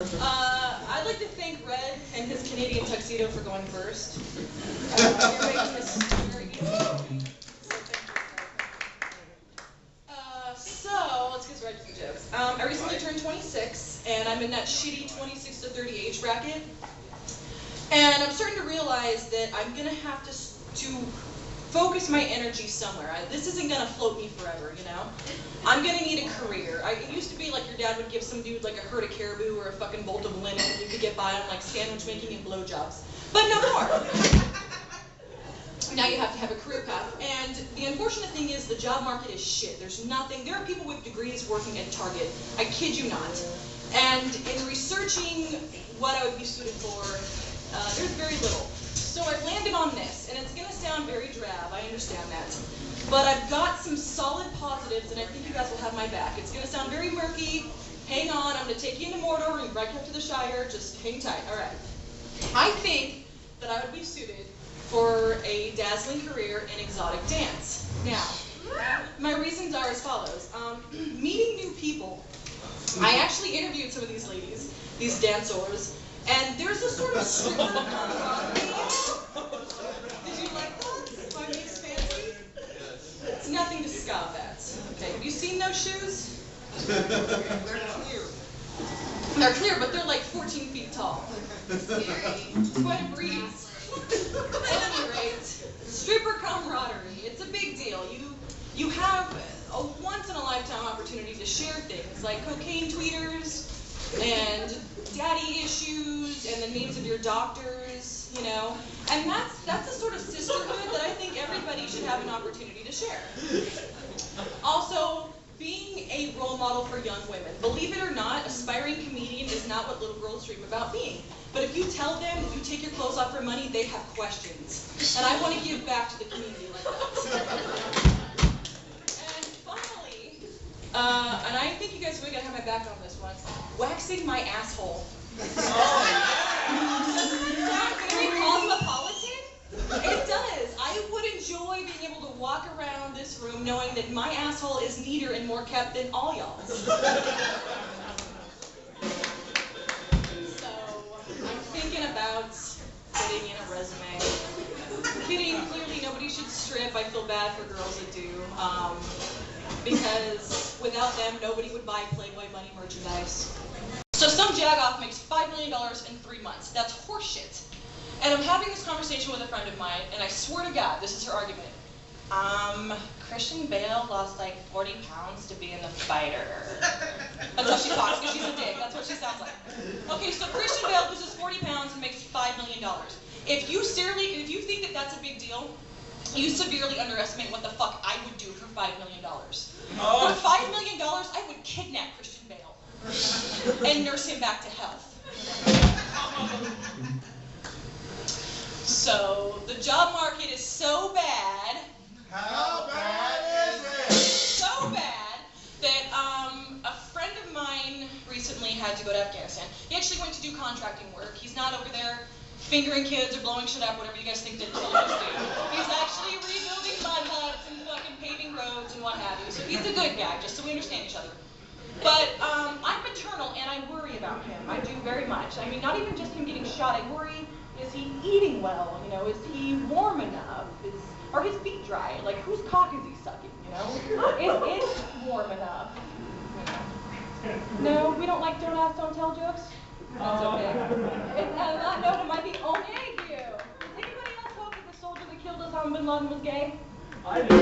I'd like to thank Red and his Canadian tuxedo for going first. You're making this very easy for me. So let's get right to the jokes. I recently turned 26, and I'm in that shitty 26 to 30 age bracket. And I'm starting to realize that I'm gonna have to focus my energy somewhere. This isn't gonna float me forever, you know? I'm gonna need a career. It used to be like your dad would give some dude like a herd of caribou or a fucking bolt of linen and you could get by on like sandwich making and blowjobs. But no more. Now you have to have a career path. And the unfortunate thing is the job market is shit. There's nothing. There are people with degrees working at Target. I kid you not. And in researching what I would be suited for, there's very little. So I landed on this, and it's going to sound very drab, I understand that. But I've got some solid positives, and I think you guys will have my back. It's going to sound very murky. Hang on, I'm going to take you into Mordor and right up to the Shire. Just hang tight. All right. I think that I would be suited for a dazzling career in exotic dance. Now, my reasons are as follows. Meeting new people. I actually interviewed some of these ladies, these dancers, and there's a sort of stripper camaraderie. Did you like that? My name's fancy? It's nothing to scoff at. Okay, have you seen those shoes? They're clear. They're clear, but they're like 14 feet tall. Scary. Quite a breeze. At any rate, stripper camaraderie. It's a big deal. You have a once-in-a-lifetime opportunity to share things like cocaine tweeters and daddy issues and the names of your doctors, you know. And that's a sort of sisterhood that I think everybody should have an opportunity to share. Also, being a role model for young women. Believe it or not, aspiring comedian is not what little girls dream about being. But if you tell them that you take your clothes off for money, they have questions. And I want to give back to the community like that. And finally, and I think you guys are really going to have my back on this one, waxing my asshole. Does it sound very cosmopolitan? It does. I would enjoy being able to walk around this room knowing that my asshole is neater and more kept than all y'all's. So, I'm thinking about putting in a resume. Kidding, clearly nobody should strip. I feel bad for girls that do. Because without them, nobody would buy Playboy Bunny merchandise. So some jagoff makes $5 million in 3 months. That's horseshit. And I'm having this conversation with a friend of mine, and I swear to God, this is her argument. Christian Bale lost like 40 pounds to be in The Fighter. That's how she talks, because she's a dick. That's what she sounds like. Okay, so Christian Bale loses 40 pounds and makes $5 million. If you think that that's a big deal, you severely underestimate what the fuck I would do for $5 million. For $5 million, I would kidnap Christian Bale and nurse him back to health. So, the job market is so bad. How bad is it? So bad that a friend of mine recently had to go to Afghanistan. He actually went to do contracting work. He's not over there fingering kids or blowing shit up, whatever you guys think that soldiers do. He's actually rebuilding mud huts and fucking paving roads and what have you. So he's a good guy, just so we understand each other. But I'm maternal and I worry about him. I do very much. I mean, not even just him getting shot. I worry, is he eating well? You know, is he warm enough? Are his feet dry? Like, whose cock is he sucking? You know, is it warm enough? You know? No, we don't like don't ask, don't tell jokes. That's okay. And on that note, am I the only thank you? Does anybody else hope that the soldier that killed Osama bin Laden was gay? I do.